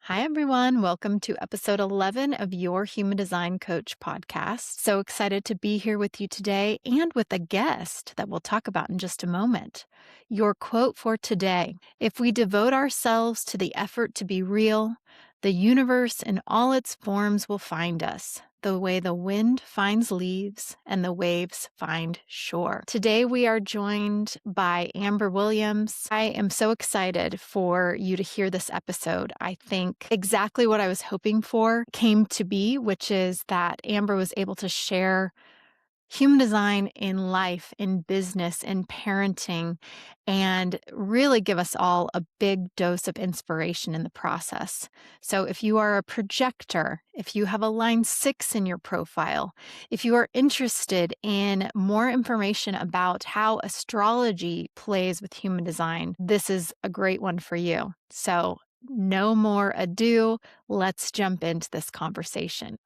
Hi, everyone. Welcome to episode 11 of your Human Design Coach podcast. So excited to be here with you today and with a guest that we'll talk about in just a moment. Your quote for today: if we devote ourselves to the effort to be real, the universe in all its forms will find us, the way the wind finds leaves and the waves find shore. Today, we are joined by Amber Williams. I am so excited for you to hear this episode. I think exactly what I was hoping for came to be, which is that Amber was able to share human design in life, in business, in parenting, and really give us all a big dose of inspiration in the process. So, if you are a projector, if you have a line 6 in your profile, if you are interested in more information about how astrology plays with human design, this is a great one for you. So, no more ado. Let's jump into this conversation.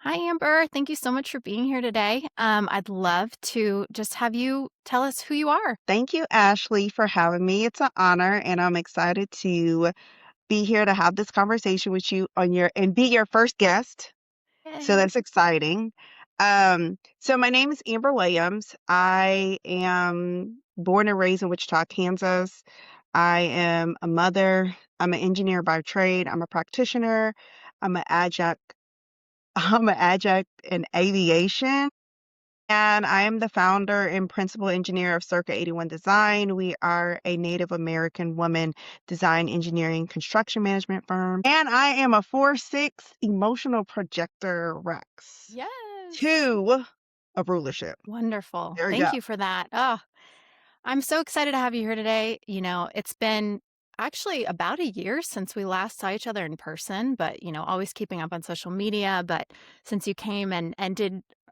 Hi, Amber. Thank you so much for being here today. I'd love to just have you tell us who you are. Thank you, Ashley, for having me. It's an honor, and I'm excited to be here to have this conversation with you on your and be your first guest. So Yay. that's exciting. So my name is Amber Williams. I am born and raised in Wichita, Kansas. I am a mother. I'm an engineer by trade. I'm a practitioner. I'm an adjunct. I'm an adjunct in aviation. And I am the founder and principal engineer of Circa 81 Design. We are a Native American woman design, engineering, construction management firm. And I am a 4/6 emotional projector Rex. Yes. 2 of rulership. Wonderful. There we go. Thank you for that. Oh, I'm so excited to have you here today. It's been actually about a year since we last saw each other in person, but always keeping up on social media. But since you came and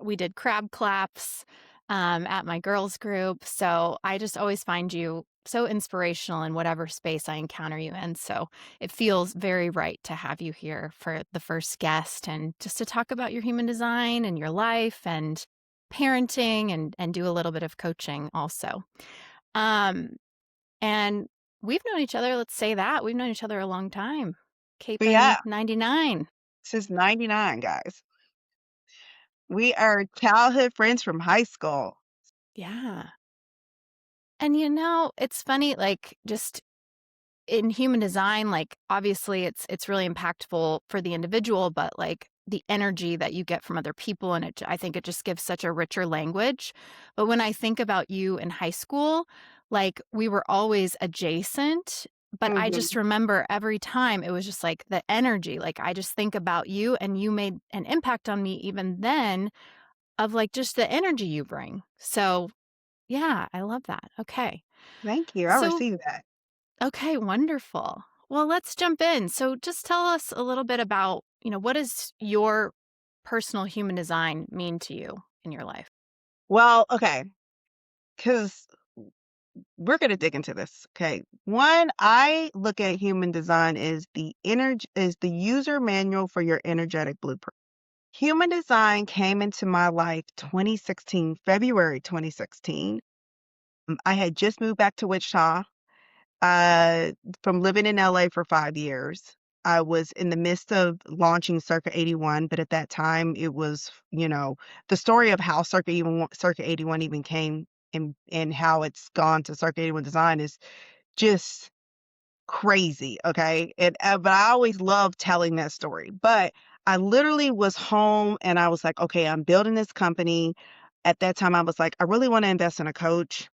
we did crab claps at my girls group. So I just always find you so inspirational in whatever space I encounter you in. So it feels very right to have you here for the first guest and just to talk about your human design and your life and parenting and do a little bit of coaching also. Um, and we've known each other, let's say that. We've known each other a long time. But yeah, Capin 99. since 99, guys. We are childhood friends from high school. Yeah. And it's funny, like just in human design, like obviously it's really impactful for the individual, but like the energy that you get from other people and I think it just gives such a richer language. But when I think about you in high school, like we were always adjacent, but I Mhm. just remember every time it was just like the energy. Like I just think about you and you made an impact on me even then of like just the energy you bring. So, yeah, I love that. Okay. Thank you. I So, received that. okay, wonderful. Well, let's jump in. So, just tell us a little bit about, what does your personal human design mean to you in your life? Well, okay, because we're going to dig into this. Okay. One, I look at human design as the user manual for your energetic blueprint. Human design came into my life 2016, February 2016. I had just moved back to Wichita uh, from living in LA for 5 years. I was in the midst of launching Circa 81, but at that time it was, the story of how Circa 81 even came and how it's gone to Circa 81 design is just crazy, okay? But I always love telling that story. But I literally was home and I was like, okay, I'm building this company. At that time, I was like, I really want to invest in a coach.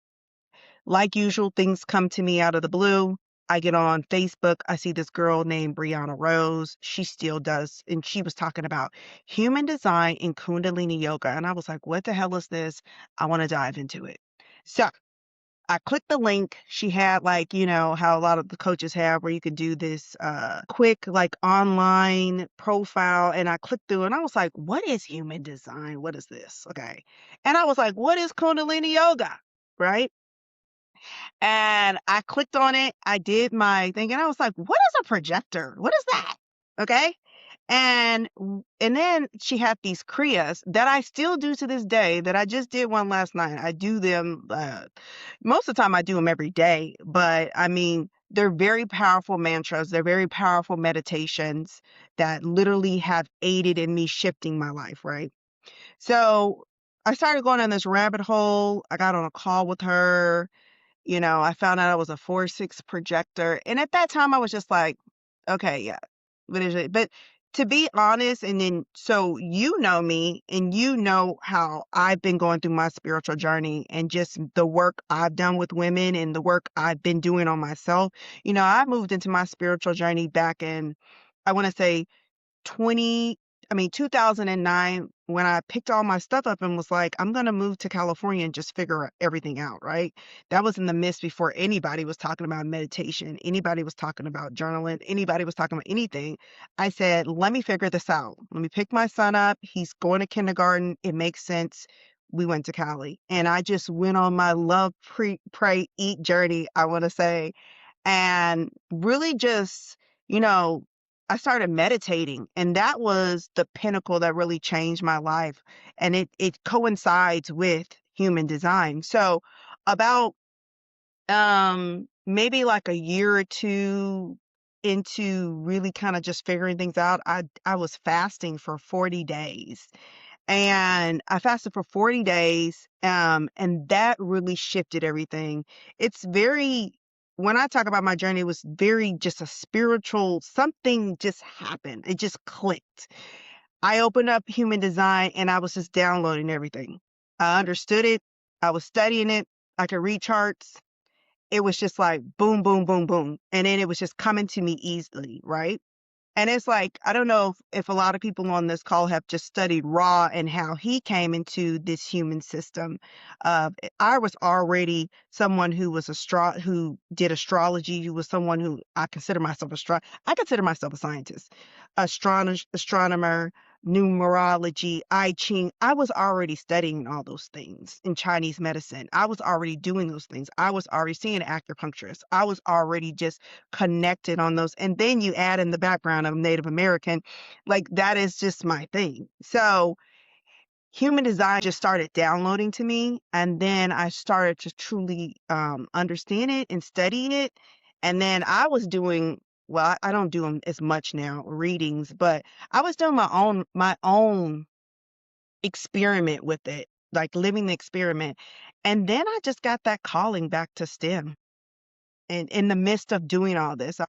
Like usual, things come to me out of the blue. I get on Facebook. I see this girl named Brianna Rose. She still does. And she was talking about human design and Kundalini yoga. And I was like, what the hell is this? I want to dive into it. So I clicked the link. She had like, how a lot of the coaches have where you could do this quick like online profile. And I clicked through and I was like, what is human design? What is this? Okay. And I was like, what is Kundalini yoga? Right. And I clicked on it. I did my thing and I was like, what is a projector? What is that? Okay. And then she had these kriyas that I still do to this day, that I just did one last night. I do them, most of the time I do them every day, but I mean, they're very powerful mantras. They're very powerful meditations that literally have aided in me shifting my life, right? So I started going on this rabbit hole. I got on a call with her. I found out I was a 4/6 projector. And at that time, I was just like, okay, yeah, what is it? But to be honest, and then so you know me and you know how I've been going through my spiritual journey and just the work I've done with women and the work I've been doing on myself. I moved into my spiritual journey back in, I want to say, 20 2009, when I picked all my stuff up and was like, I'm going to move to California and just figure everything out, right? That was in the midst before anybody was talking about meditation, anybody was talking about journaling, anybody was talking about anything. I said, let me figure this out. Let me pick my son up. He's going to kindergarten. It makes sense. We went to Cali and I just went on my love, pray, eat journey, I want to say, and really just, you know, I started meditating, and that was the pinnacle that really changed my life. And it coincides with human design. So about maybe like a year or two into really kind of just figuring things out, I was fasting for 40 days. And I fasted for 40 days, and that really shifted everything. It's very, when I talk about my journey, it was very just a spiritual, something just happened. It just clicked. I opened up human design and I was just downloading everything. I understood it. I was studying it. I could read charts. It was just like boom, boom, boom, boom. And then it was just coming to me easily, right? And it's like, I don't know if a lot of people on this call have just studied Ra and how he came into this human system. I was already someone who was who did astrology, who was someone who I consider myself a scientist, astronomer, numerology, I Ching. I was already studying all those things in Chinese medicine. I was already doing those things. I was already seeing an acupuncturist. I was already just connected on those. And then you add in the background of Native American, like that is just my thing. So human design just started downloading to me. And then I started to truly understand it and study it. And then I was doing, well, I don't do them as much now, readings, but I was doing my own experiment with it, like living the experiment. And then I just got that calling back to STEM. And in the midst of doing all this,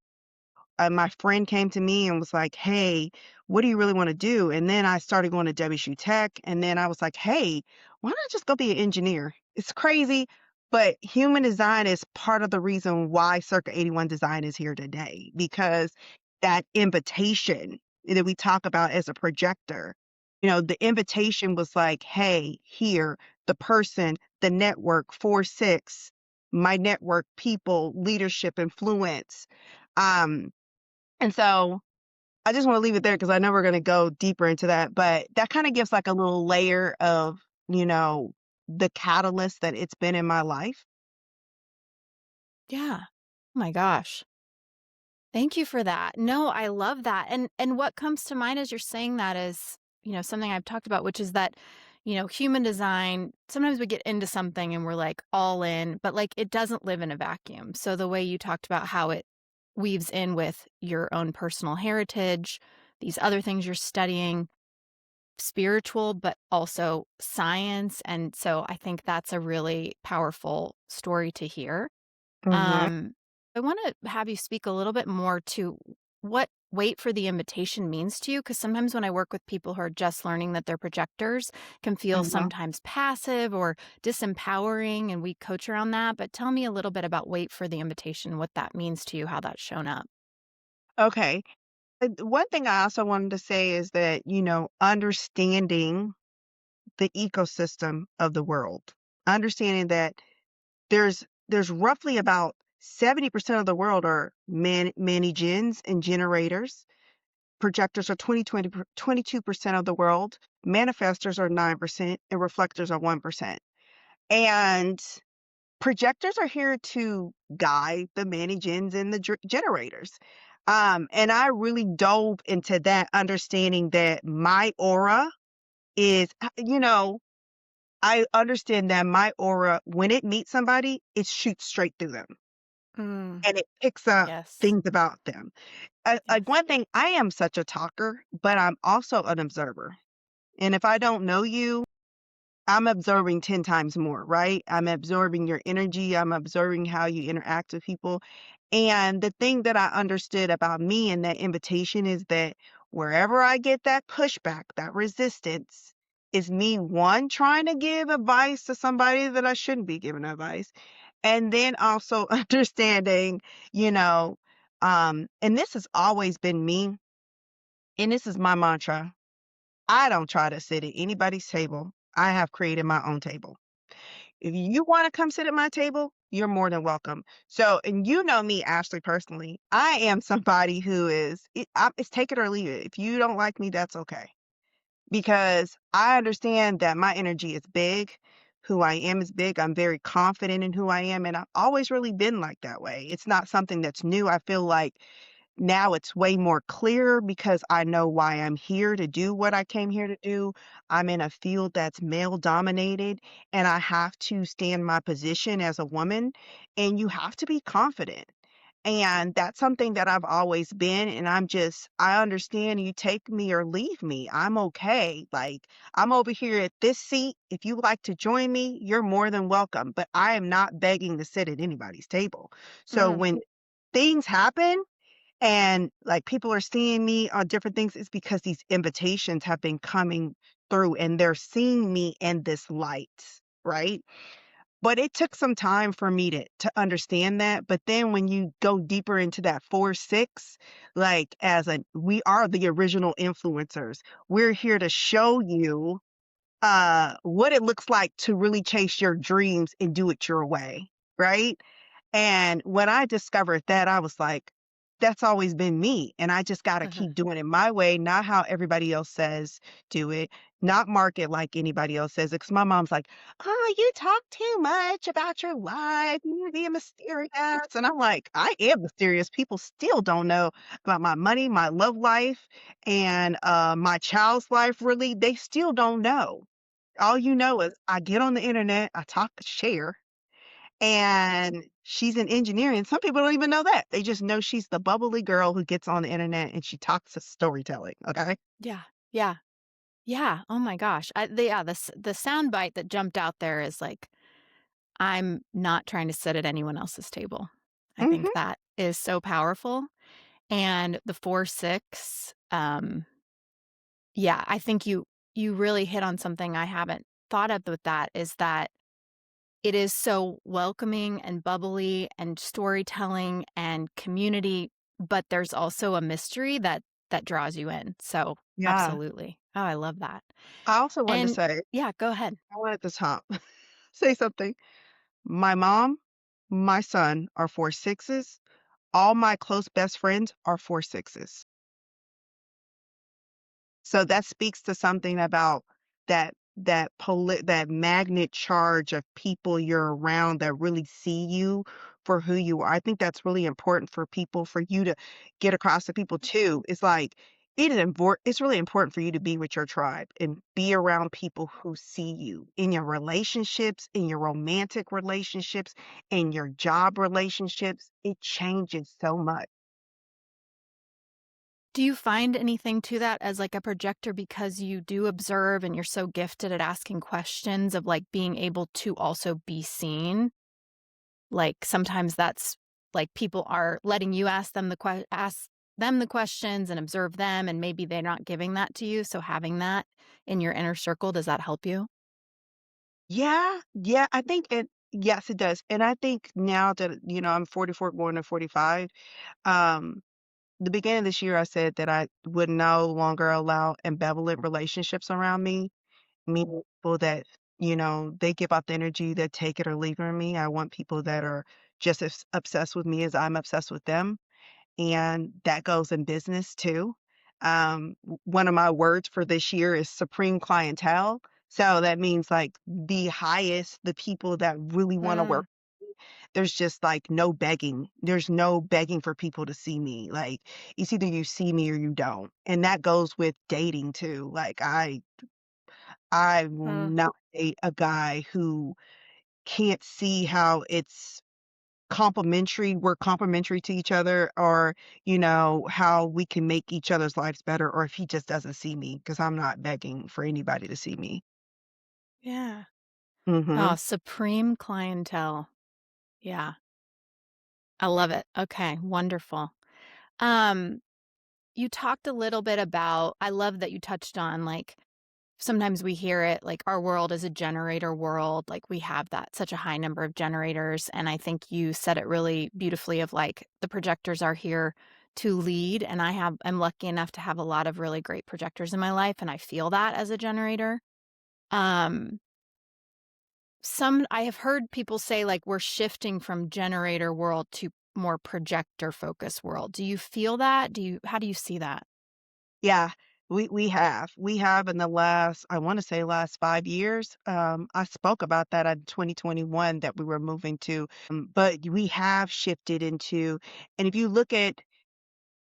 my friend came to me and was like, "Hey, what do you really want to do?" And then I started going to WSU Tech, and then I was like, "Hey, why not just go be an engineer?" It's crazy, but human design is part of the reason why Circa 81 Design is here today, because that invitation that we talk about as a projector, the invitation was like, "Hey, here, the person, the network, 4/6, my network, people, leadership, influence." Um, and so I just want to leave it there because I know we're going to go deeper into that, but that kind of gives like a little layer of, you know, the catalyst that it's been in my life. Yeah. Oh my gosh. Thank you for that. No, I love that. And what comes to mind as you're saying that is, something I've talked about, which is that, human design, sometimes we get into something and we're like all in, but like it doesn't live in a vacuum. So the way you talked about how it weaves in with your own personal heritage, these other things you're studying, spiritual, but also science. And so I think that's a really powerful story to hear. Hmm. Um, I want to have you speak a little bit more to what wait for the invitation means to you, because sometimes when I work with people who are just learning that they're projectors, can feel Hmm. sometimes passive or disempowering, and we coach around that. But tell me a little bit about wait for the invitation, what that means to you, how that's shown up. Okay. One thing I also wanted to say is that, understanding the ecosystem of the world, understanding that there's roughly about 70% of the world are many gens and generators. Projectors are 22% of the world. Manifestors are 9%, and reflectors are 1%. And projectors are here to guide the many gens and the generators. And I really dove into that, understanding that my aura is, I understand that my aura, when it meets somebody, it shoots straight through them Mm, and it picks up yes. things about them. Like Yes. one thing, I am such a talker, but I'm also an observer. And if I don't know you, I'm absorbing 10 times more, right? I'm absorbing your energy. I'm absorbing how you interact with people. And the thing that I understood about me and that invitation is that wherever I get that pushback, that resistance, is me, one, trying to give advice to somebody that I shouldn't be giving advice. And then also understanding, you know, and this has always been me, and this is my mantra. I don't try to sit at anybody's table. I have created my own table. If you want to come sit at my table, you're more than welcome. So, and you know me, Ashley, personally, I am somebody who it's take it or leave it. If you don't like me, that's okay. Because I understand that my energy is big. Who I am is big. I'm very confident in who I am. And I've always really been like that way. It's not something that's new. I feel like now it's way more clear because I know why I'm here to do what I came here to do. I'm in a field that's male dominated, and I have to stand my position as a woman, and you have to be confident. And that's something that I've always been. And I understand you take me or leave me. I'm okay. Like, I'm over here at this seat. If you like to join me, you're more than welcome. But I am not begging to sit at anybody's table. So Mm, when things happen, and, like, people are seeing me on different things, it's because these invitations have been coming through, and they're seeing me in this light, right? But it took some time for me to understand that, but then when you go deeper into that 4-6, like, we are the original influencers. We're here to show you, what it looks like to really chase your dreams and do it your way, right? And when I discovered that, I was like, that's always been me. And I just got to uh-huh. keep doing it my way, not how everybody else says do it, not market like anybody else says it. Because my mom's like, oh, you talk too much about your life. You're being mysterious. And I'm like, I am mysterious. People still don't know about my money, my love life, and my child's life, really. They still don't know. All you know is I get on the internet, I talk to share, and she's in engineering. Some people don't even know that. They just know she's the bubbly girl who gets on the internet and she talks to storytelling, okay? Yeah. Yeah. Yeah. Oh my gosh. The sound bite that jumped out there is like, I'm not trying to sit at anyone else's table. I think Mhm. that is so powerful. And the 4-6, yeah, I think you really hit on something I haven't thought of with that is that it is so welcoming and bubbly and storytelling and community, but there's also a mystery that draws you in. So, Yeah. absolutely. Oh, I love that. I also wanted to And say, yeah, go ahead. I wanted to top say something. My mom, my son are 4-6s. All my close best friends are 4-6s. So that speaks to something about that magnet charge of people you're around that really see you for who you are. I think that's really important for people, for you to get across to people too. It's like it's really important for you to be with your tribe and be around people who see you in your relationships, in your romantic relationships, in your job relationships. It changes so much. Do you find anything to that as like a projector because you do observe and you're so gifted at asking questions of like being able to also be seen? Like sometimes that's like people are letting you ask them the questions and observe them and maybe they're not giving that to you, so having that in your inner circle, does that help you? Yeah, yeah, I think it yes, it does. And I think now that, I'm 44 going to 45, um, the beginning of this year, I said that I would no longer allow ambivalent relationships around me, meaning people that, they give out the energy that take it or leave it from me. I want people that are just as obsessed with me as I'm obsessed with them, and that goes in business too. One of my words for this year is supreme clientele. So that means like the people that really want to work Mm, with me, there's just, like, no begging. There's no begging for people to see me, like, it's either you see me or you don't, and that goes with dating too, like, I will Uh, not date a guy who can't see how it's we're complementary to each other, or, how we can make each other's lives better, or if he just doesn't see me, because 'cause I'm not begging for anybody to see me. yeah. Oh, Mhm. supreme clientele. Yeah, I love it. Okay, wonderful. Um, you talked a little bit about I love that you touched on, like, sometimes we hear it, like, our world is a generator world, like, we have that such a high number of generators, and I think you said it really beautifully of, like, the projectors are here to lead, and I'm lucky enough to have a lot of really great projectors in my life, and I feel that as a generator. Um I have heard people say, like, we're shifting from generator world to more projector focus world. Do you feel that? How do you see that? Yeah, we have. We have in the last, I wanna say last 5 years. I spoke about that in 2021 that we were moving to, but we have shifted into, and if you look at,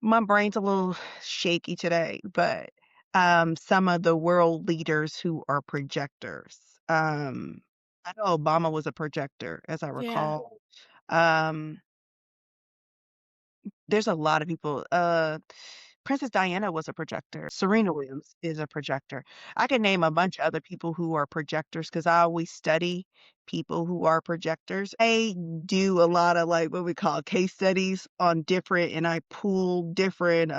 my brain's a little shaky today, but, some of the world leaders who are projectors, I know Obama was a projector, as I Yeah. recall. Um, there's a lot of people, Princess Diana was a projector. Serena Williams is a projector. I can name a bunch of other people who are projectors because I always study people who are projectors. I do a lot of, like, what we call case studies on different, and I pull different,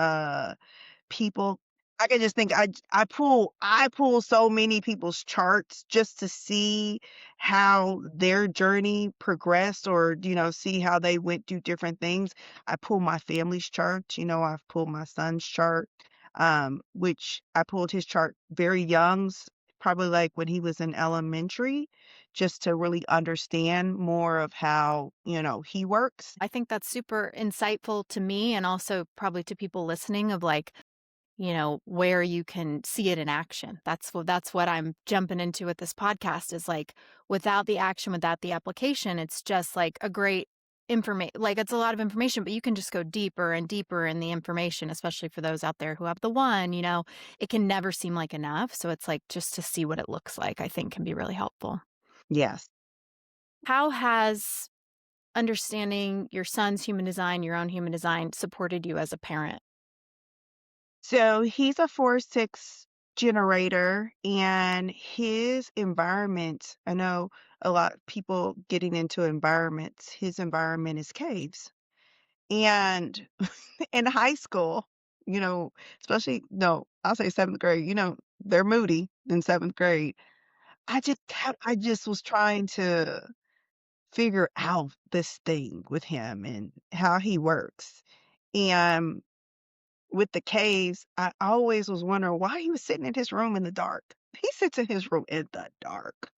people. I can just think I pull so many people's charts just to see how their journey progressed, or, see how they went through different things. I pull my family's chart, I've pulled my son's chart, which I pulled his chart very young, probably like when he was in elementary, just to really understand more of how, he works. I think that's super insightful to me and also probably to people listening of, like, where you can see it in action. That's what I'm jumping into with this podcast is, like, without the action, without the application, it's just like a great information. Like, it's a lot of information, but you can just go deeper and deeper in the information, especially for those out there who have the one, it can never seem like enough. So it's like just to see what it looks like, I think can be really helpful. Yes. How has understanding your son's human design, your own human design supported you as a parent? So he's a 4-6 generator, and his environment, I know a lot of people getting into environments, his environment is caves. And in high school, especially, no, I'll say 7th grade, they're moody in 7th grade. I just was trying to figure out this thing with him and how he works. And with the caves, I always was wondering why he was sitting in his room in the dark. He sits in his room in the dark.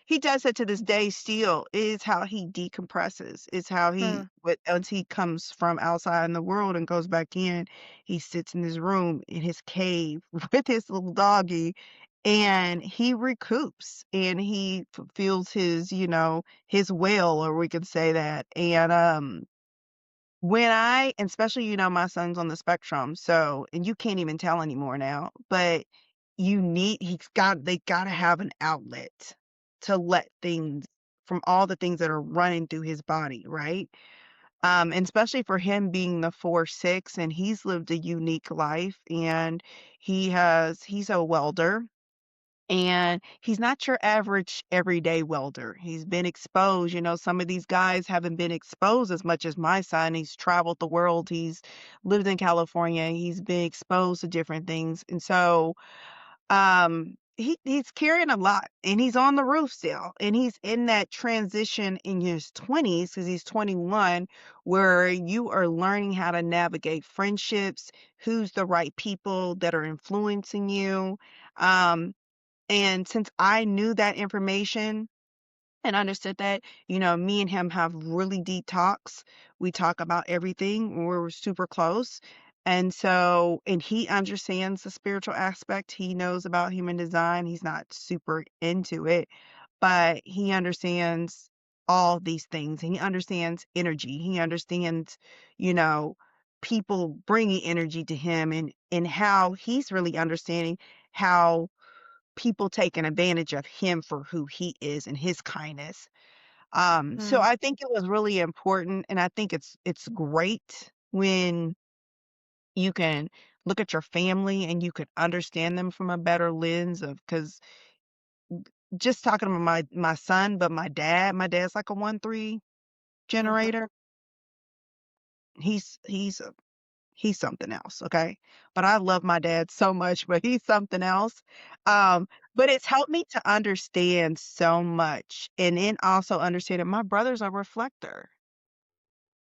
He does that to this day still. It is how he decompresses. It's how Hmm. once he comes from outside in the world and goes back in, he sits in his room in his cave with his little doggy, and he recoups and he fulfills his will, or we could say that. And and especially, my son's on the spectrum, so, and you can't even tell anymore now, but they gotta have an outlet to let things from all the things that are running through his body, right? And especially for him being the 4-6, and he's lived a unique life, and he's a welder, and he's not your average everyday welder. He's been exposed. Some of these guys haven't been exposed as much as my son. He's traveled the world. He's lived in California. He's been exposed to different things. And so he's carrying a lot, and he's on the roof still. And he's in that transition in his 20s, because he's 21, where you are learning how to navigate friendships, who's the right people that are influencing you. Um and since I knew that information and understood that, me and him have really deep talks. We talk about everything. We're super close. And he understands the spiritual aspect. He knows about human design. He's not super into it, but he understands. all these things, and he understands energy. He understands, you know, people bringing energy to him, and how he's really understanding how people taking advantage of him for who he is and his kindness. So Mm, I think it was really important, and I think it's great when you can look at your family and you could understand them from a better lens of, because just talking about my son, but my dad's like a 1-3 mhm. generator. He's something else, okay? But I love my dad so much, but he's something else. But it's helped me to understand so much, and then also understand that my brother's a reflector,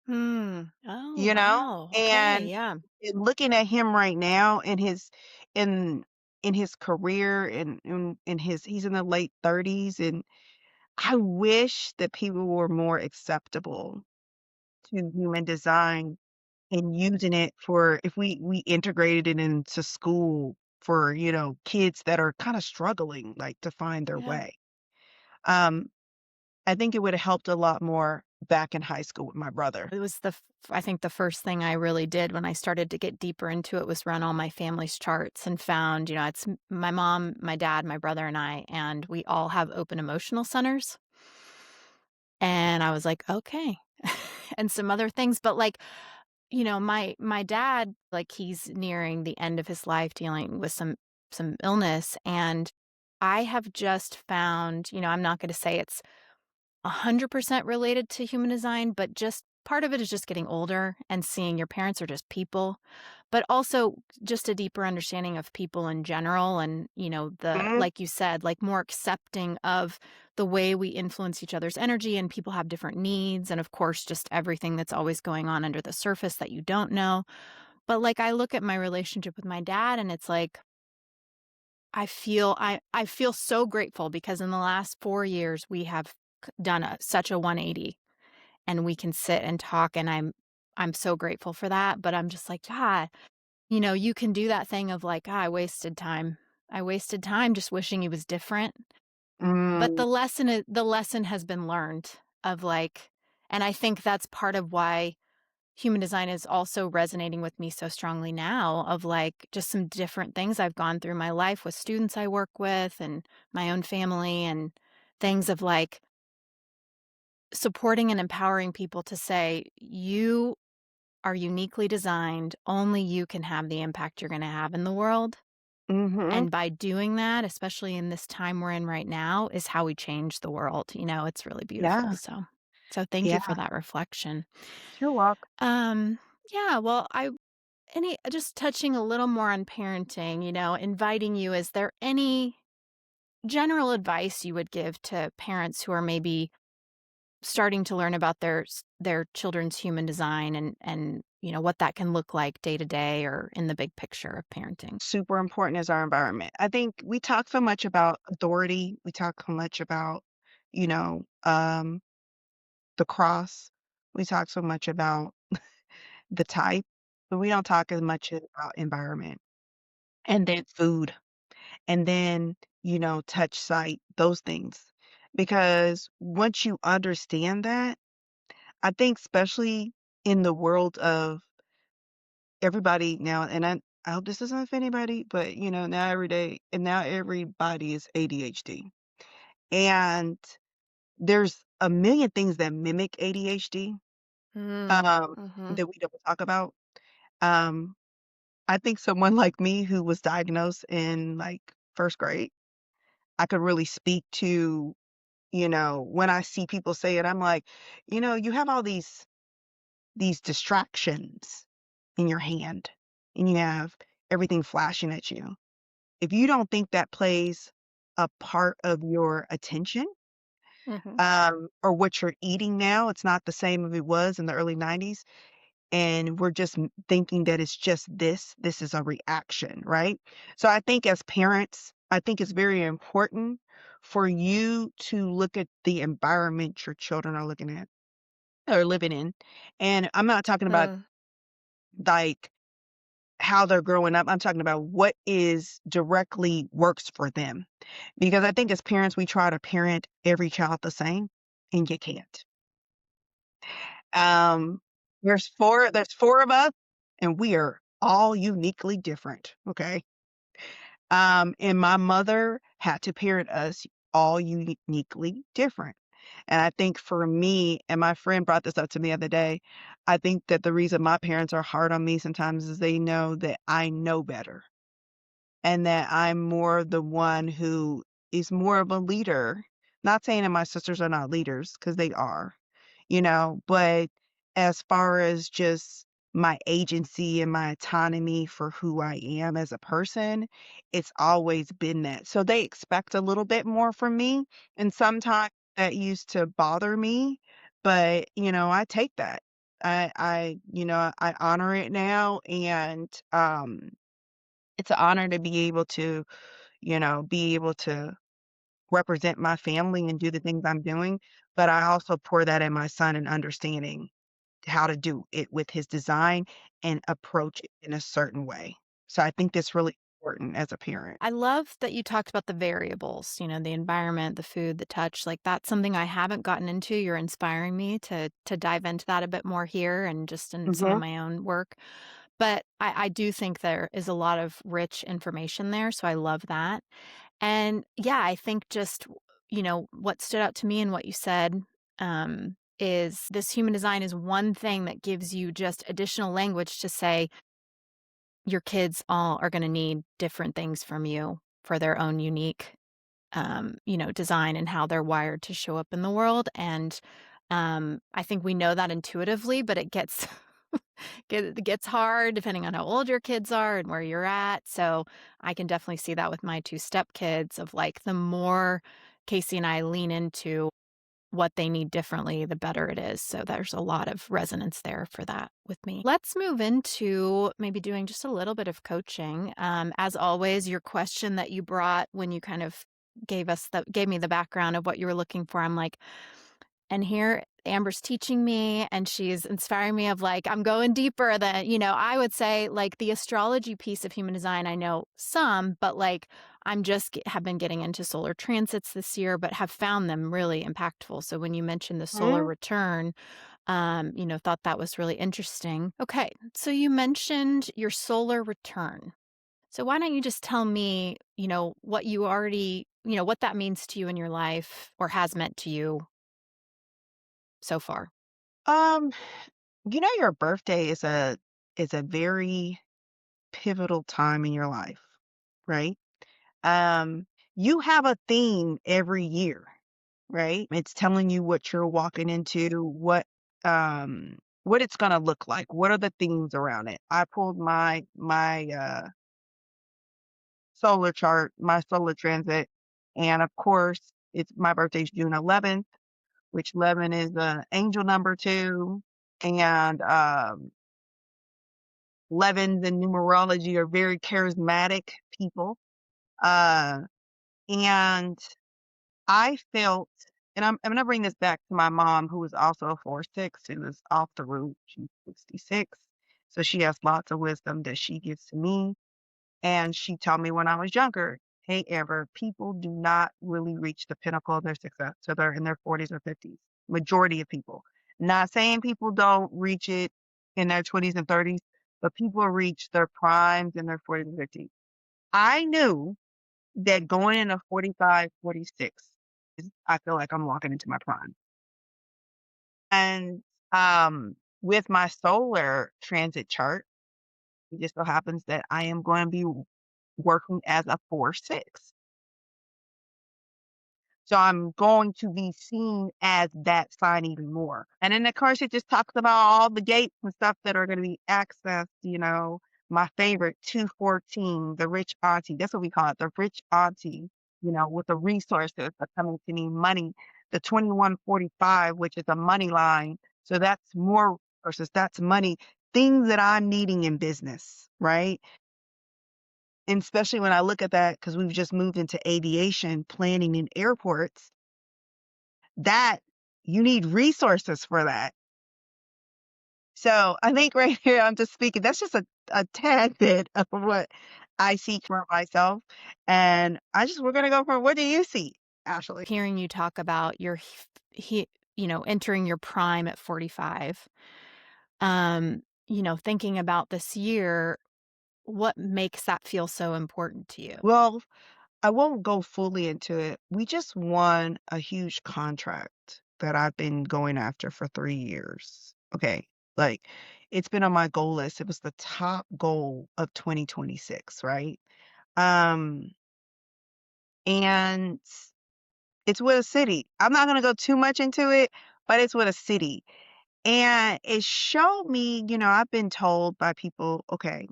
Mm. Oh, you know? wow. Okay, And yeah. looking at him right now in in his career, and in his he's in the late 30s, and I wish that people were more acceptable to human design and using it for, if we integrated it into school for, kids that are kinda struggling, like, to find their Yeah. way. Um, I think it would've helped a lot more back in high school with my brother. It was I think the first thing I really did when I started to get deeper into it was run all my family's charts and found, my mom, my dad, my brother, and I, and we all have open emotional centers. And I was like, okay. And some other things. But like, my dad, like he's nearing the end of his life dealing with some illness. And I have just found, I'm not going to say it's 100% related to human design, but just part of it is just getting older and seeing your parents are just people, but also just a deeper understanding of people in general. And, Mhm, like you said, like more accepting of the way we influence each other's energy and people have different needs. And of course, just everything that's always going on under the surface that you don't know. But like I look at my relationship with my dad and it's like, I feel so grateful because in the last 4 years, we have done such a 180 and we can sit and talk and I'm so grateful for that, but I'm just like, "God," you can do that thing of like, "Ah, I wasted time. I wasted time just wishing it was different." But mm, the lesson has been learned of like, and I think that's part of why human design is also resonating with me so strongly now of like just some different things I've gone through my life with students I work with and my own family and things of like supporting and empowering people to say, you are uniquely designed. Only you can have the impact you're going to have in the world. mhm, And by doing that, especially in this time we're in right now, is how we change the world. It's really beautiful. yeah, So thank you for yeah, that reflection. you're welcome. Um, yeah, well, just touching a little more on parenting, inviting you, is there any general advice you would give to parents who are maybe starting to learn about their children's human design and what that can look like day to day or in the big picture of parenting? Super important is our environment. I think we talk so much about authority, we talk so much about, you know, um, the cross, we talk so much about the type, but we don't talk as much about environment, and then food, and then, touch, sight, those things. Because once you understand that, I think especially in the world of everybody now, and I hope this doesn't offend anybody, but, now everybody is ADHD. And there's a million things that mimic ADHD, Mm, um, mhm, that we don't talk about. Um, I think someone like me who was diagnosed in, like, 1st grade, I could really speak to, when I see people say it, I'm like, "You have all these distractions in your hand, and you have everything flashing at you. If you don't think that plays a part of your attention, mhm. or what you're eating now, it's not the same as it was in the early 90s, and we're just thinking that it's just this is a reaction, right? So I think as parents, I think it's very important for you to look at the environment your children are looking at or living in. And I'm not talking about Mm, like how they're growing up. I'm talking about what is directly works for them. Because I think as parents, we try to parent every child the same. and you can't. Um, there's four of us, and we are all uniquely different, okay? And my mother had to parent us all uniquely different. And I think for me, and my friend brought this up to me the other day, I think that the reason my parents are hard on me sometimes is they know that I know better and that I'm more the one who is more of a leader. Not saying that my sisters are not leaders, because they are, but as far as just my agency and my autonomy for who I am as a person, it's always been that. So they expect a little bit more from me, and sometimes that used to bother me, but I take that. I honor it now, and it's an honor to be able to represent my family and do the things I'm doing, but I also pour that in my son and understanding how to do it with his design and approach it in a certain way. So I think that's really important as a parent. I love that you talked about the variables, the environment, the food, the touch. Like that's something I haven't gotten into. You're inspiring me to dive into that a bit more here and just in some of Mhm. my own work. But I do think there is a lot of rich information there. So I love that. And yeah, I think just, what stood out to me and what you said is this human design is one thing that gives you just additional language to say your kids all are going to need different things from you for their own unique, design and how they're wired to show up in the world. And I think we know that intuitively, but it gets it gets hard depending on how old your kids are and where you're at. So I can definitely see that with my two stepkids of like the more Casey and I lean into what they need differently, the better it is. So there's a lot of resonance there for that with me. Let's move into maybe doing just a little bit of coaching. As always, your question that you brought when you kind of gave me the background of what you were looking for. I'm like, and here Amber's teaching me and she's inspiring me of like, I'm going deeper than, I would say like the astrology piece of human design. I know some, but like have been getting into solar transits this year, but have found them really impactful. So when you mentioned the solar Mhm. return, thought that was really interesting. Okay. So you mentioned your solar return. So why don't you just tell me, what you already, what that means to you in your life or has meant to you so far? Um, your birthday is a very pivotal time in your life, right? Um, you have a theme every year, right? It's telling you what you're walking into, what it's gonna look like. What are the themes around it? I pulled my solar chart, my solar transit, and of course, it's my birthday's June 11th, which 11 is the angel number too, and 11s in numerology are very charismatic people. Uh, and I felt, and I'm gonna bring this back to my mom, who was also a 4/6, who is off the root. She's 66, so she has lots of wisdom that she gives to me. And she told me when I was younger, "Hey, Amber, people do not really reach the pinnacle of their success till they're in their 40s or 50s. Majority of people. Not saying people don't reach it in their 20s and 30s, but people reach their primes in their 40s and 50s. I knew that going into 45, 46 I feel like I'm walking into my prime. And with my solar transit chart, it just so happens that I am going to be working as a 4/6. So I'm going to be seen as that sign even more. And then of course it just talks about all the gates and stuff that are going to be accessed, my favorite 214, the rich auntie. That's what we call it, the rich auntie, with the resources that are coming to me, money, the 2145, which is a money line. So that's more versus that's money, things that I'm needing in business, right? And especially when I look at that, because we've just moved into aviation planning in airports, that you need resources for that. So I think right here, I'm just speaking, that's just a tad bit of what I see for myself. And we're going to go for what do you see, Ashley? Hearing you talk about your entering your prime at 45. Thinking about this year, what makes that feel so important to you? Well, I won't go fully into it. We just won a huge contract that I've been going after for 3 years. Okay. Like, it's been on my goal list. It was the top goal of 2026, right? Um, and it's with a city. I'm not gonna go too much into it, but it's with a city. And it showed me, I've been told by people, okay,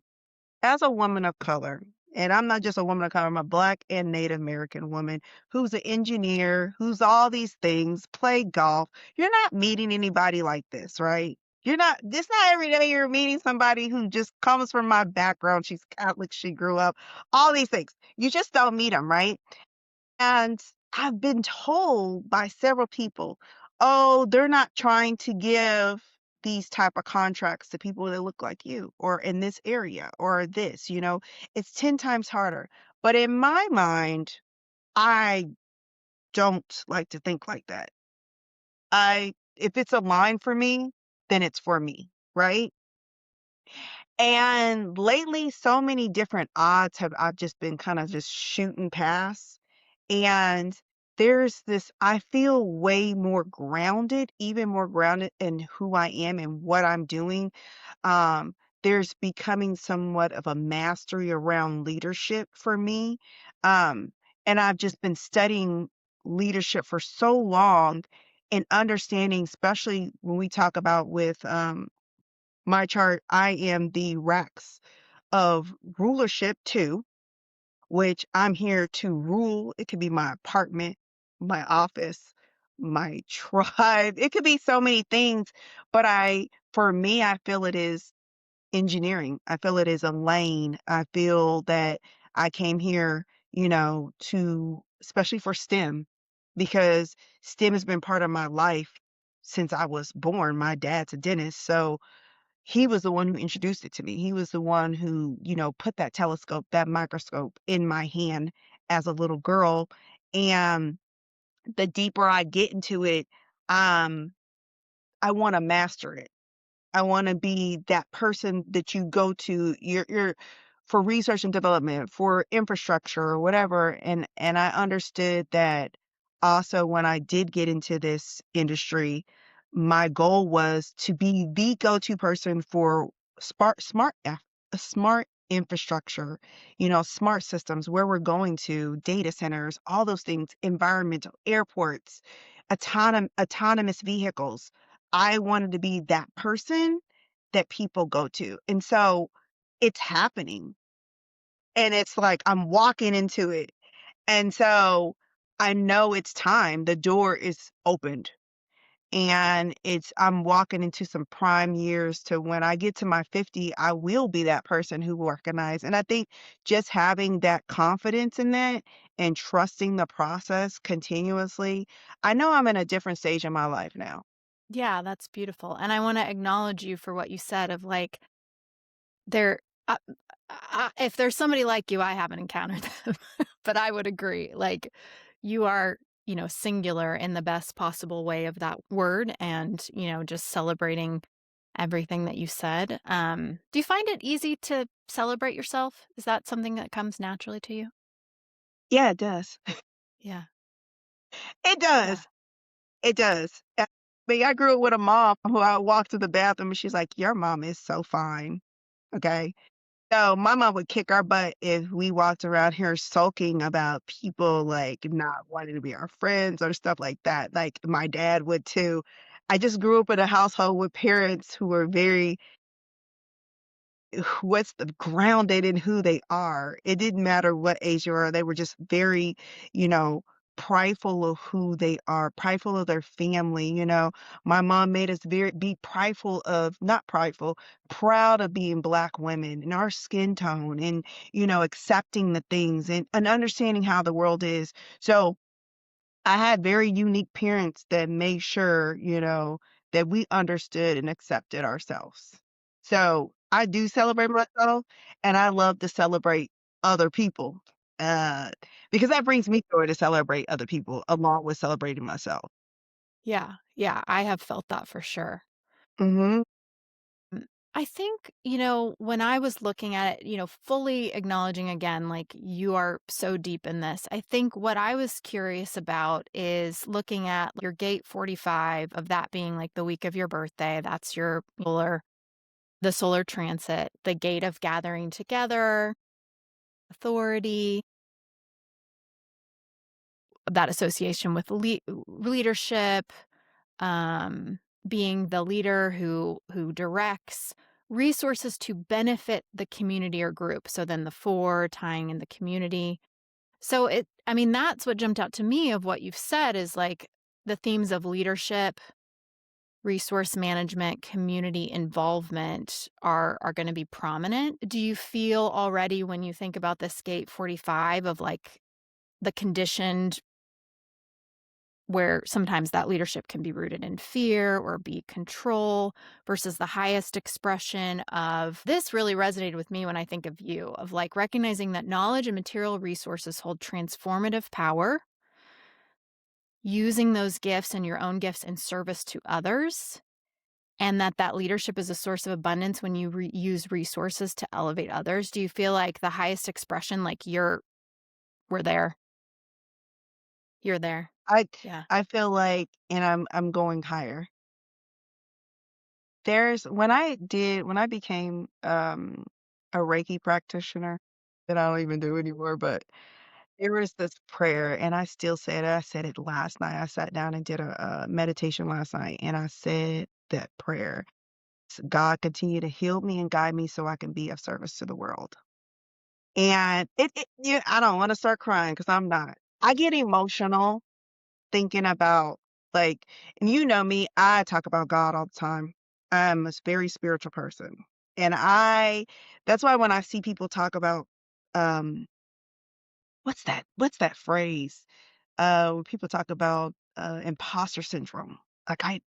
as a woman of color, and I'm not just a woman of color, I'm a Black and Native American woman who's an engineer, who's all these things, play golf. You're not meeting anybody like this, right? It's not every day you're meeting somebody who just comes from my background. She's Catholic, she grew up, all these things. You just don't meet them, right? And I've been told by several people, "Oh, they're not trying to give these type of contracts to people that look like you or in this area or this, it's 10 times harder." But in my mind, I don't like to think like that. If it's a line for me, then it's for me, right? And lately, so many different odds have I've just been kind of just shooting past. And there's this, I feel way more grounded, even more grounded in who I am and what I'm doing. Um, there's becoming somewhat of a mastery around leadership for me. Um, and I've just been studying leadership for so long and understanding, especially when we talk about with my chart, I am the racks of rulership too, which I'm here to rule. It could be my apartment, my office, my tribe. It could be so many things, but for me, I feel it is engineering. I feel it is a lane. I feel that I came here, especially for STEM, because STEM has been part of my life since I was born. My dad's a dentist, so he was the one who introduced it to me. He was the one who, put that telescope, that microscope in my hand as a little girl. And the deeper I get into it, um, I want to master it. I want to be that person that you go to you're for research and development, for infrastructure or whatever. And I understood that also when I did get into this industry, my goal was to be the go-to person for smart infrastructure, smart systems, where we're going to, data centers, all those things, environmental, airports, autonomous vehicles. I wanted to be that person that people go to. And so it's happening. And it's like I'm walking into it. And so I know it's time. The door is opened. And I'm walking into some prime years to when I get to my 50, I will be that person who will recognize. And I think just having that confidence in that and trusting the process continuously, I know I'm in a different stage in my life now. Yeah, that's beautiful. And I want to acknowledge you for what you said of like, there, if there's somebody like you, I haven't encountered them, but I would agree. Like, you are, singular in the best possible way of that word and, just celebrating everything that you said. Do you find it easy to celebrate yourself? Is that something that comes naturally to you? Yeah, it does. Yeah. It Yeah. does. It does. But I grew up with a mom who I walked to the bathroom and she's like, "Your mom is so fine." Okay. So my mom would kick our butt if we walked around here sulking about people like not wanting to be our friends or stuff like that. Like my dad would too. I just grew up in a household with parents who were very what's the grounded in who they are. It didn't matter what age you are. They were just very, you know, prideful of who they are, prideful of their family. My mom made us very be prideful of not prideful, proud of being Black women and our skin tone and, accepting the things and understanding how the world is. So I had very unique parents that made sure, that we understood and accepted ourselves. So I do celebrate myself and I love to celebrate other people. Uh, because that brings me joy to celebrate other people along with celebrating myself. Yeah, yeah, I have felt that for sure. Mhm. Mm, I think, when I was looking at it, fully acknowledging again, like you are so deep in this. I think what I was curious about is looking at your gate 45 of that being like the week of your birthday. That's the solar transit, the gate of gathering together, authority, that association with leadership, um, being the leader who directs resources to benefit the community or group. So then the four tying in the community. So I mean, that's what jumped out to me of what you've said is like the themes of leadership, resource management, community involvement are going to be prominent. Do you feel already when you think about the Skate 45 of like the conditioned where sometimes that leadership can be rooted in fear or be control versus the highest expression of this really resonated with me when I think of you, of like recognizing that knowledge and material resources hold transformative power, using those gifts and your own gifts in service to others, and that leadership is a source of abundance when you use resources to elevate others. Do you feel like the highest expression, like we're there, you're there? I Yeah. I feel like and I'm going higher. When I became, a Reiki practitioner that I don't even do anymore, but there was this prayer, and I still said it. I said it last night. I sat down and did a meditation last night, and I said that prayer. God, continue to heal me and guide me so I can be of service to the world. And I don't want to start crying because I'm not. I get emotional thinking about like, and you know me, I talk about God all the time. I'm a very spiritual person. And that's why when I see people talk about, um, what's that phrase? When people talk about imposter syndrome. Like I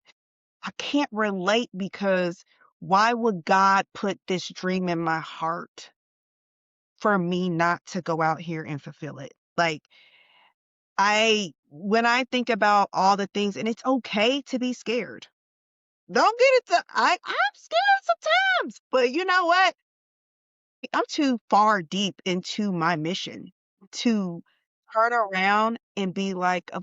can't relate because why would God put this dream in my heart for me not to go out here and fulfill it? Like when I think about all the things, and it's okay to be scared. Don't get it to I'm scared sometimes, but you know what? I'm too far deep into my mission to turn around and be a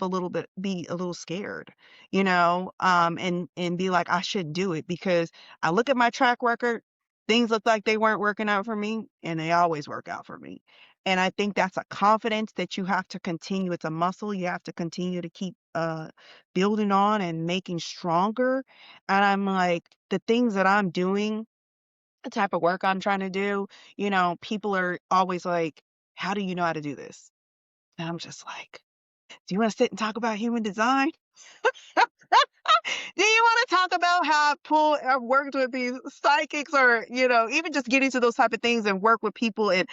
little scared, and be like, I shouldn't do it because I look at my track record, things look like they weren't working out for me, and they always work out for me. And I think that's a confidence that you have to continue. It's a muscle you have to continue to keep building on and making stronger. And I'm like, the things that I'm doing the type of work I'm trying to do, people are always like, "How do you know how to do this?" And I'm just like, "Do you wanna sit and talk about human design? Do you wanna talk about how I've worked with these psychics or, even just get into those type of things and work with people and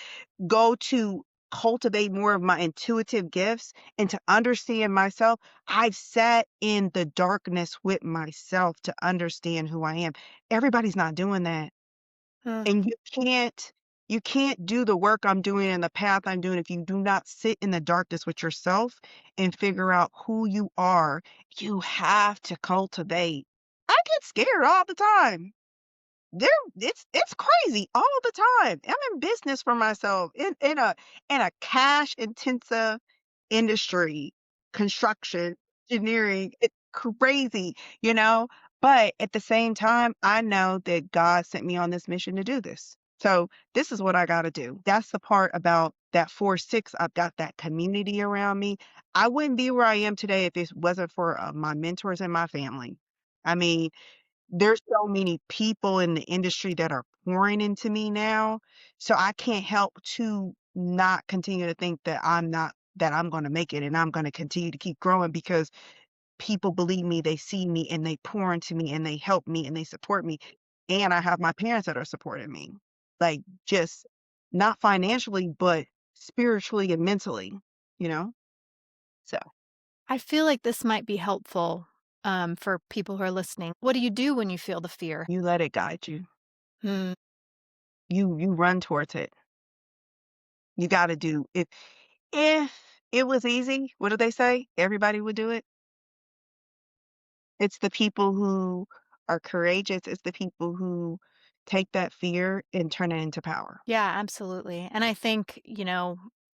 go to cultivate more of my intuitive gifts and to understand myself?" I've sat in the darkness with myself to understand who I am. Everybody's not doing that. Uh, And you can't do the work I'm doing and the path I'm doing if you do not sit in the darkness with yourself and figure out who you are. You have to cultivate. I get scared all the time. There it's crazy all the time. I'm in business for myself in a cash intensive industry, construction, engineering. It's crazy, you know? But at the same time, I know that God sent me on this mission to do this. So this is what I got to do. That's the part about that 4-6. I've got that community around me. I wouldn't be where I am today if it wasn't for my mentors and my family. I mean, there's so many people in the industry that are pouring into me now, so I can't help to not continue to think that I'm gonna make it and I'm gonna continue to keep growing because people believe me, they see me, and they pour into me, and they help me, and they support me, and I have my parents that are supporting me, like, just not financially, but spiritually and mentally, you know? So, I feel like this might be helpful, for people who are listening. What do you do when you feel the fear? you let it guide you. Hmm. You run towards it. You gotta do it. If it was easy, what do they say? Everybody would do it? It's the people who are courageous, it's the people who take that fear and turn it into power. Yeah, absolutely. And I think,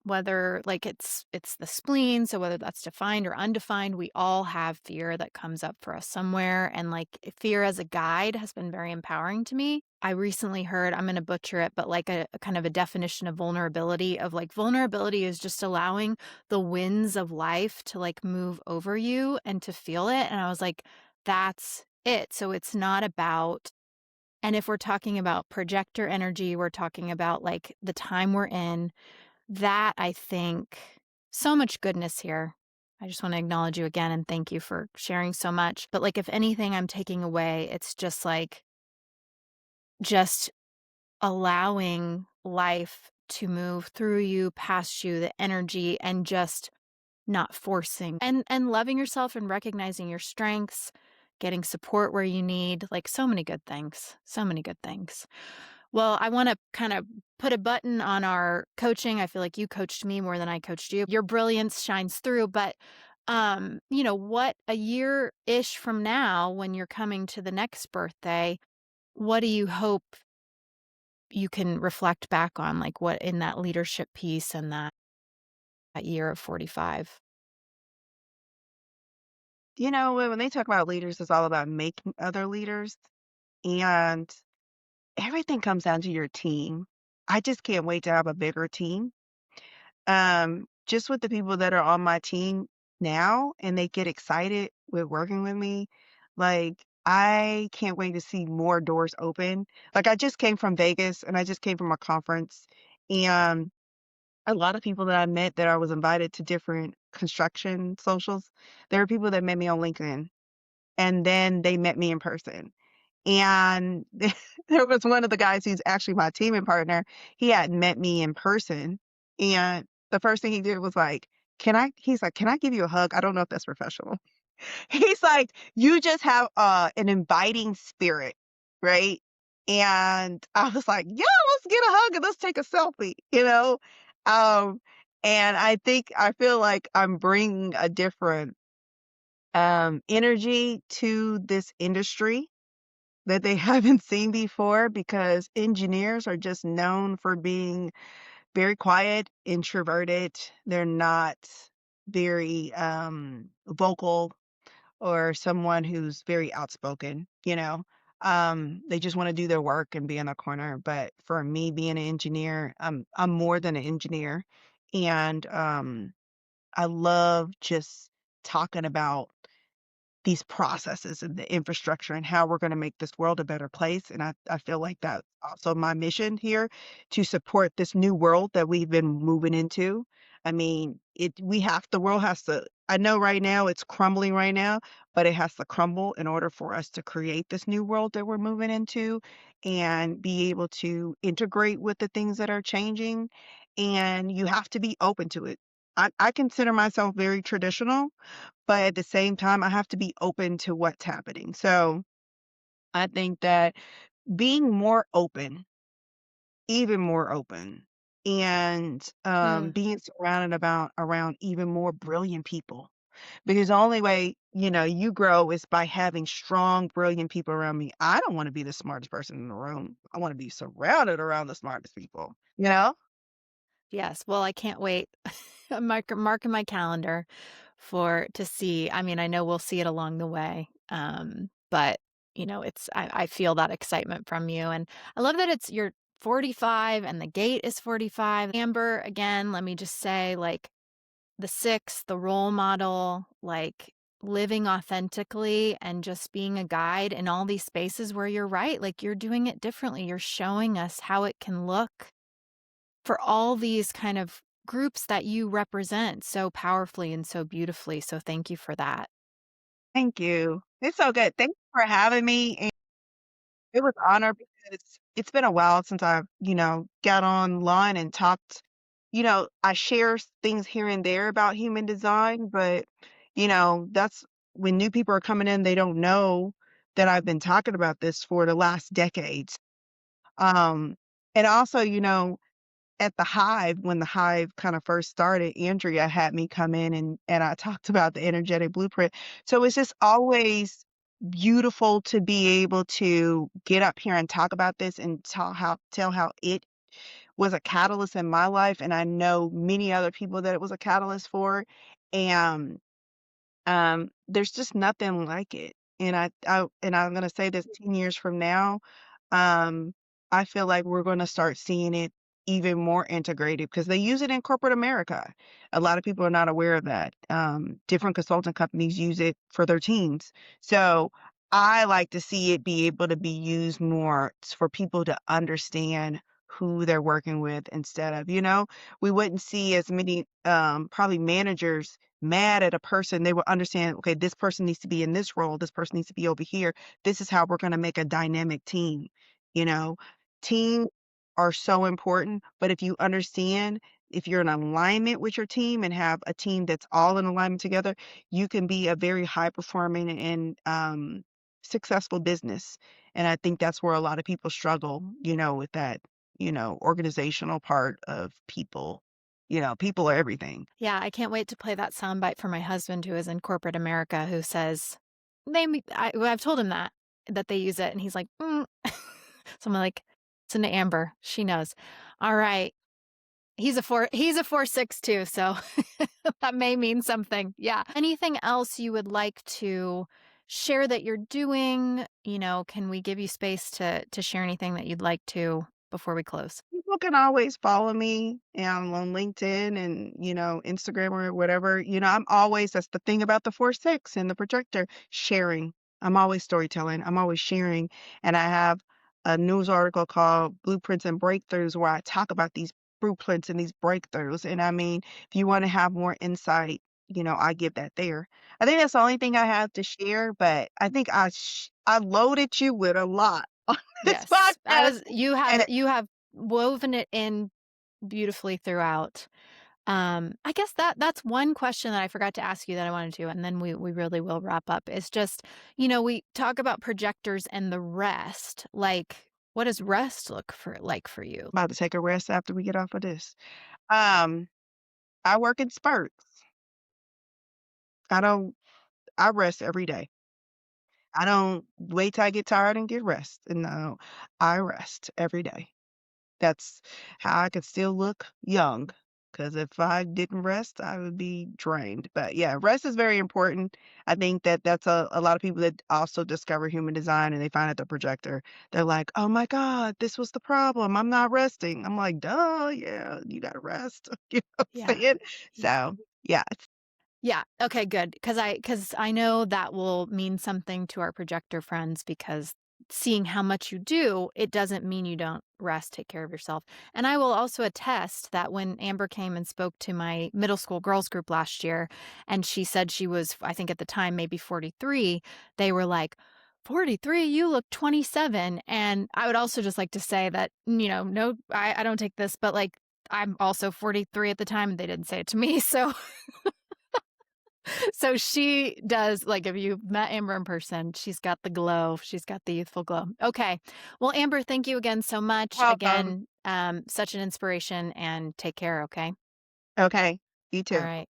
whether like it's the spleen, so whether that's defined or undefined, we all have fear that comes up for us somewhere. And like fear as a guide has been very empowering to me. I recently heard, I'm gonna butcher it, but like a kind of a definition of vulnerability of like vulnerability is just allowing the winds of life to like move over you and to feel it. And I was like, that's it. So it's not about and if we're talking about projector energy, we're talking about, like, the time we're in, that I think so much goodness here. I just wanna acknowledge you again and thank you for sharing so much. But, like, if anything I'm taking away, it's just, like, just allowing life to move through you, past you, the energy, and just not forcing and loving yourself and recognizing your strengths, getting support where you need, like, so many good things, so many good things. Well, I wanna kinda put a button on our coaching. I feel like you coached me more than I coached you. Your brilliance shines through, but, what a year-ish from now when you're coming to the next birthday, what do you hope you can reflect back on, like, what in that leadership piece and that year of 45? When they talk about leaders, it's all about making other leaders, and everything comes down to your team. I just can't wait to have a bigger team. Just with the people that are on my team now, and they get excited with working with me, like, I can't wait to see more doors open. Like, I just came from Vegas, and I just came from a conference, and a lot of people that I met that I was invited to different construction socials, there were people that met me on LinkedIn, and then they met me in person. And there was one of the guys who's actually my teaming partner, he hadn't met me in person, and the first thing he did was like, he's like, "Can I give you a hug?" I don't know if that's professional. He's like, "You just have, an inviting spirit," right? And I was like, "Yeah, let's get a hug and let's take a selfie," you know? Um, and I feel like I'm bringing a different, energy to this industry that they haven't seen before because engineers are just known for being very quiet, introverted. They're not very, vocal or someone who's very outspoken. They just wanna do their work and be in a corner, but for me being an engineer, I'm more than an engineer, and, I love just talking about these processes and the infrastructure and how we're gonna make this world a better place, and I feel like that's also my mission here to support this new world that we've been moving into. I mean, it we have the world has to I know right now it's crumbling right now, but it has to crumble in order for us to create this new world that we're moving into and be able to integrate with the things that are changing, and you have to be open to it. I consider myself very traditional, but at the same time, I have to be open to what's happening. So I think that being more open, even more open, and Mm. being surrounded about around even more brilliant people. Because the only way, you grow is by having strong, brilliant people around me. I don't want to be the smartest person in the room. I want to be surrounded around the smartest people, you know? Yes, well, I can't wait. I'm marking my calendar for to see. I mean, I know we'll see it along the way, but, it's I feel that excitement from you, and I love that you're 45 and the gate is 45. Amber, again, let me just say, like, the 6, the role model, like, living authentically and just being a guide in all these spaces where you're right, like, you're doing it differently. You're showing us how it can look for all these kind of groups that you represent so powerfully and so beautifully, so thank you for that. Thank you. It's so good. Thank you for having me. It was an honor because it's been a while since I've, got online and talked. I share things here and there about human design, but, that's when new people are coming in, they don't know that I've been talking about this for the last decades. Um, and also, at the Hive, when the Hive kind of first started, Andrea had me come in and I talked about the energetic blueprint. So it's just always beautiful to be able to get up here and talk about this and tell how it was a catalyst in my life, and I know many other people that it was a catalyst for, and there's just nothing like it, and I'm gonna say this 10 years from now, um, I feel like we're gonna start seeing it even more integrated because they use it in corporate America. A lot of people are not aware of that. Different consulting companies use it for their teams. So, I like to see it be able to be used more for people to understand who they're working with instead of, we wouldn't see as many, probably managers mad at a person. They will understand, okay, this person needs to be in this role, this person needs to be over here. This is how we're going to make a dynamic team. You know, team are so important, but if you understand, if you're in alignment with your team and have a team that's all in alignment together, you can be a very high performing and successful business. And I think that's where a lot of people struggle, with that, organizational part of people. People are everything. Yeah, I can't wait to play that soundbite for my husband who is in corporate America who says, well, I've told him that they use it, and he's like, "Mm." So I'm like, "Listen to Amber, she knows." All right. He's a 4'6" too, so that may mean something. Yeah. Anything else you would like to share that you're doing? Can we give you space to share anything that you'd like to before we close? People can always follow me on LinkedIn and, Instagram or whatever. I'm always, that's the thing about the 4-6 and the projector, sharing. I'm always storytelling. I'm always sharing. And I have a news article called Blueprints and Breakthroughs where I talk about these blueprints and these breakthroughs. And I mean, if you want to have more insight, I give that there. I think that's the only thing I have to share, but I think I loaded you with a lot on this Yes. I podcast. was you And have you have woven it in beautifully throughout. I guess that's one question that I forgot to ask you that I wanted to, and then we really will wrap up. It's just, we talk about projectors and the rest. Like, what does rest look for you? about to take a rest after we get off of this. Um, I work in spurts. I don't I rest every day. I don't wait till I get tired and get rest. No, I rest every day. That's how I could still look young. Because if I didn't rest, I would be drained. But yeah, rest is very important. I think that that's a lot of people that also discover human design and they find out the projector. They're like, oh my God, this was the problem. I'm not resting. I'm like, duh, yeah, you gotta rest. You know what I'm Yeah. saying? Yeah. So yeah, Yeah. Okay, good. Because I know that will mean something to our projector friends because seeing how much you do, it doesn't mean you don't rest, take care of yourself. And I will also attest that when Amber came and spoke to my middle school girls group last year, and she said she was, I think at the time, maybe 43, they were like, 43, you look 27. And I would also just like to say that, no, I don't take this, but like, I'm also 43 at the time. And they didn't say it to me. So she does, like, if you met Amber in person, she's got the glow. She's got the youthful glow. Okay. Well, Amber, thank you again so much. welcome. Again, such an inspiration, and take care, okay? Okay, you All too. right.